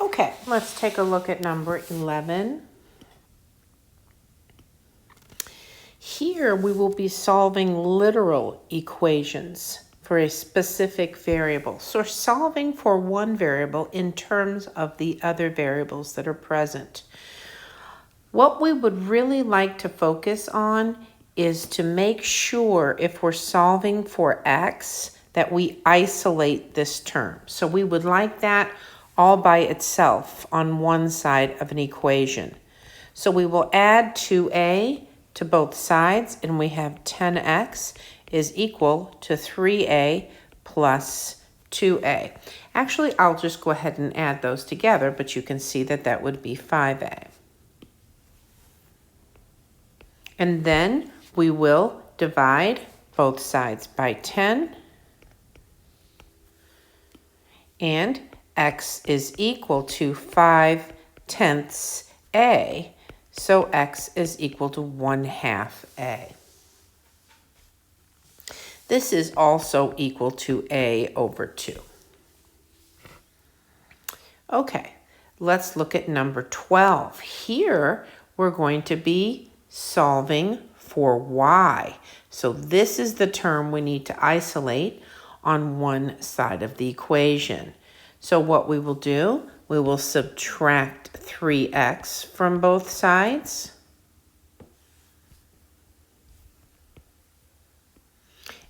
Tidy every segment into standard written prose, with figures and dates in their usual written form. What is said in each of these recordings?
Okay, let's take a look at number 11. Here we will be solving literal equations for a specific variable. So we're solving for one variable in terms of the other variables that are present. What we would really like to focus on is to make sure if we're solving for x that we isolate this term. So we would like that all by itself on one side of an equation. So we will add 2a to both sides, and we have 10x is equal to 3a plus 2a. Actually, I'll just go ahead and add those together, but you can see that that would be 5a. And then we will divide both sides by 10. And x is equal to 5/10 a. So x is equal to 1/2 a. This is also equal to a over 2. Okay, let's look at number 12. Here we're going to be solving for y. So this is the term we need to isolate on one side of the equation. So what we will do, we will subtract 3x from both sides.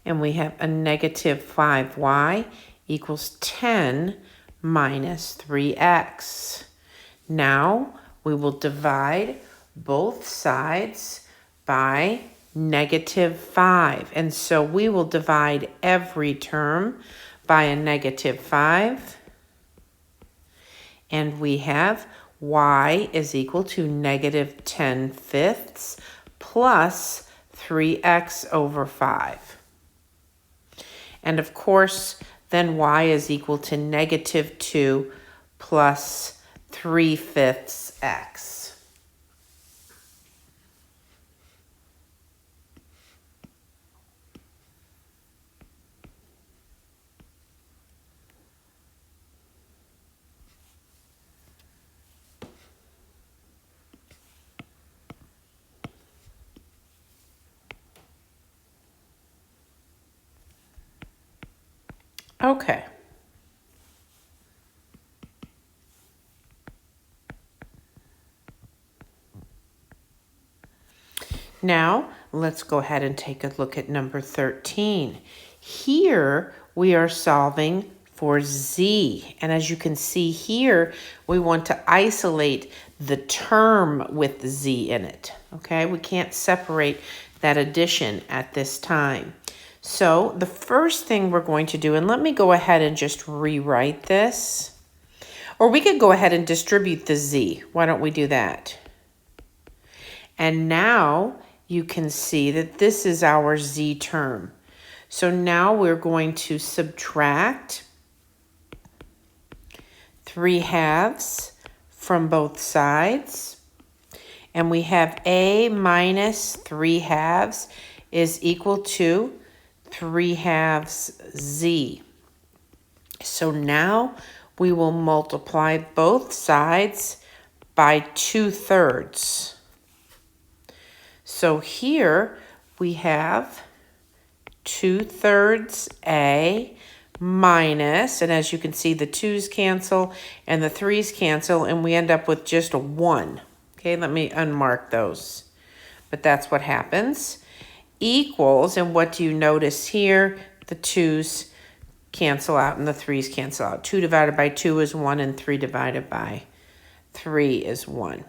And we have a negative 5y equals 10 minus 3x. Now we will divide both sides by negative 5. And so we will divide every term by a negative 5. And we have y is equal to negative 10/5 plus 3x over 5. And of course, then y is equal to negative 2 plus 3/5 x. Okay. Now, let's go ahead and take a look at number 13. Here, we are solving for z. And as you can see here, we want to isolate the term with z in it. Okay, we can't separate that addition at this time. So the first thing we're going to do, and let me go ahead and just rewrite this. Or we could go ahead and distribute the z. Why don't we do that? And now you can see that this is our z term. So now we're going to subtract 3/2 from both sides. And we have a minus 3/2 is equal to 3/2 z. So now we will multiply both sides by 2/3. So here we have 2/3 a minus, and as you can see, the 2's cancel and the 3's cancel, and we end up with just a 1. Okay, let me unmark those. But that's what happens. Equals, and what do you notice here? The 2's cancel out and the 3's cancel out. 2 divided by 2 is 1, and 3 divided by 3 is 1.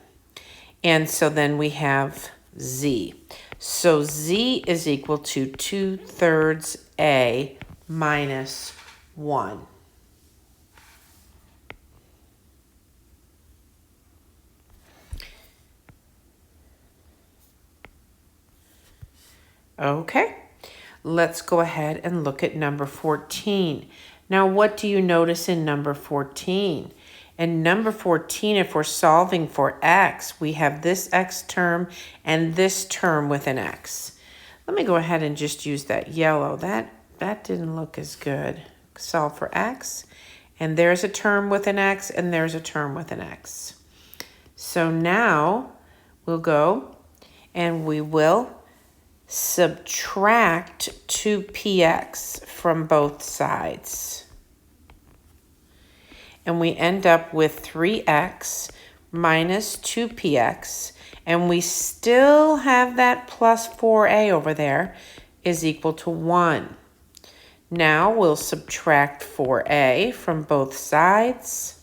And so then we have z. So z is equal to 2/3 a minus 1. Okay, let's go ahead and look at number 14. Now, what do you notice in number 14? In number 14, if we're solving for x, we have this x term and this term with an x. Let me go ahead and just use that yellow. That didn't look as good. Solve for x, And there's a term with an x, and there's a term with an x. So now we'll go and we will subtract 2px from both sides. And we end up with 3x minus 2px, and we still have that plus 4a over there is equal to 1. Now we'll subtract 4a from both sides,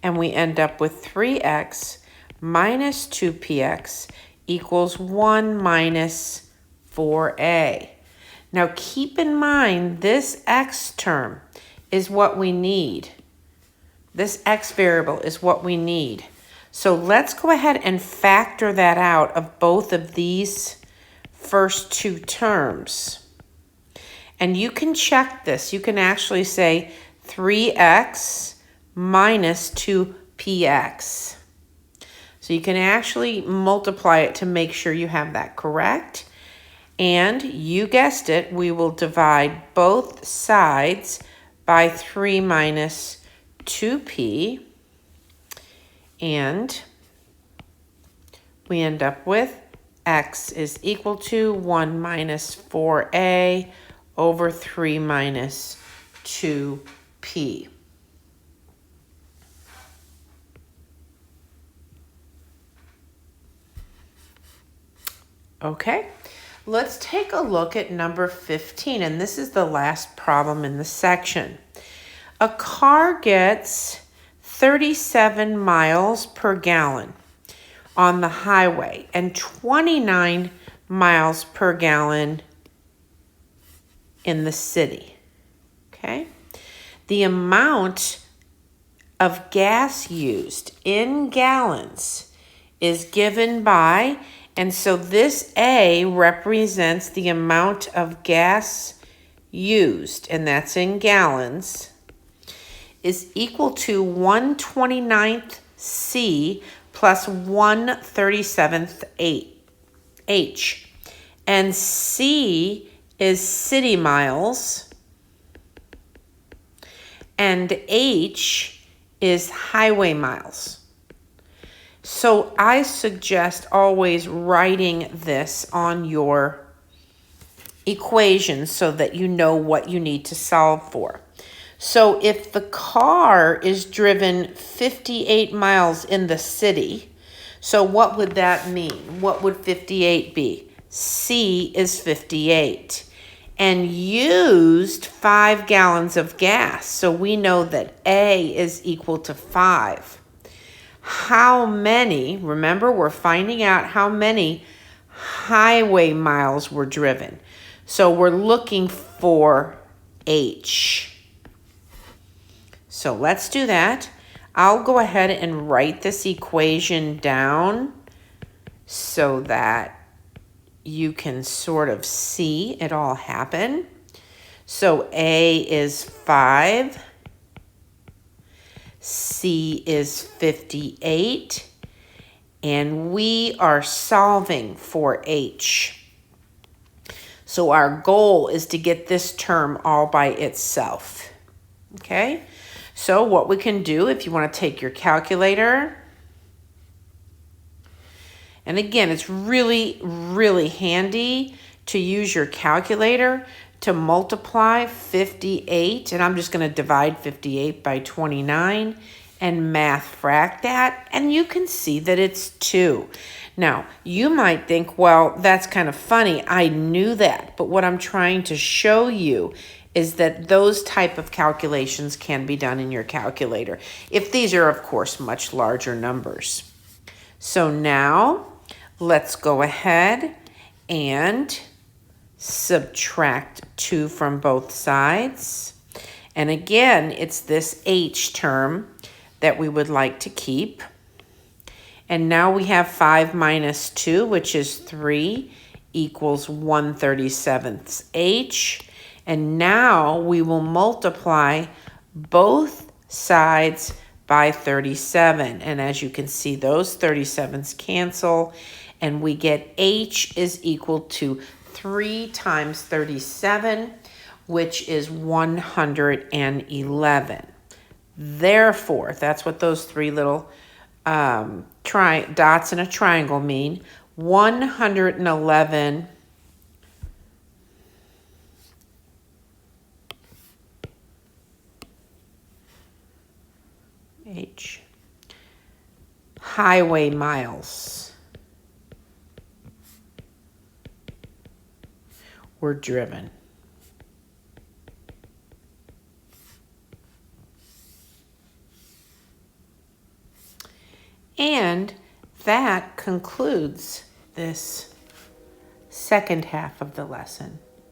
and we end up with 3x minus 2px equals 1 minus 4a. Now keep in mind this x term is what we need. This x variable is what we need. So let's go ahead and factor that out of both of these first two terms. And you can check this. You can actually say 3x minus 2px. So you can actually multiply it to make sure you have that correct. And you guessed it, we will divide both sides by 3 minus 2p. And we end up with x is equal to 1 minus 4a over 3 minus 2p. Okay, let's take a look at number 15, and this is the last problem in the section. A car gets 37 miles per gallon on the highway and 29 miles per gallon in the city. Okay, the amount of gas used in gallons is given by, and so this A represents the amount of gas used, and that's in gallons, is equal to 1/29th C plus 1/37th H. And C is city miles, and H is highway miles. So I suggest always writing this on your equation so that you know what you need to solve for. So if the car is driven 58 miles in the city, so what would that mean? What would 58 be? C is 58. And used 5 gallons of gas. So we know that A is equal to 5. How many, remember we're finding out how many highway miles were driven. So we're looking for H. So let's do that. I'll go ahead and write this equation down so that you can sort of see it all happen. So A is 5. C is 58, and we are solving for H. So our goal is to get this term all by itself. Okay, so what we can do, if you want to take your calculator, and again, it's really, really handy to use your calculator to multiply 58, and I'm just going to divide 58 by 29 and math frac that, and you can see that it's 2. Now, you might think, well, that's kind of funny. I knew that, but what I'm trying to show you is that those type of calculations can be done in your calculator, if these are, of course, much larger numbers. So now, let's go ahead and subtract 2 from both sides. And again, it's this H term that we would like to keep. And now we have 5 minus 2, which is 3, equals 1/37th H. And now we will multiply both sides by 37. And as you can see, those 37s cancel, and we get H is equal to 3 times 37, which is 111. Therefore, that's what those three little dots in a triangle mean. 111 highway miles were driven. And that concludes this second half of the lesson.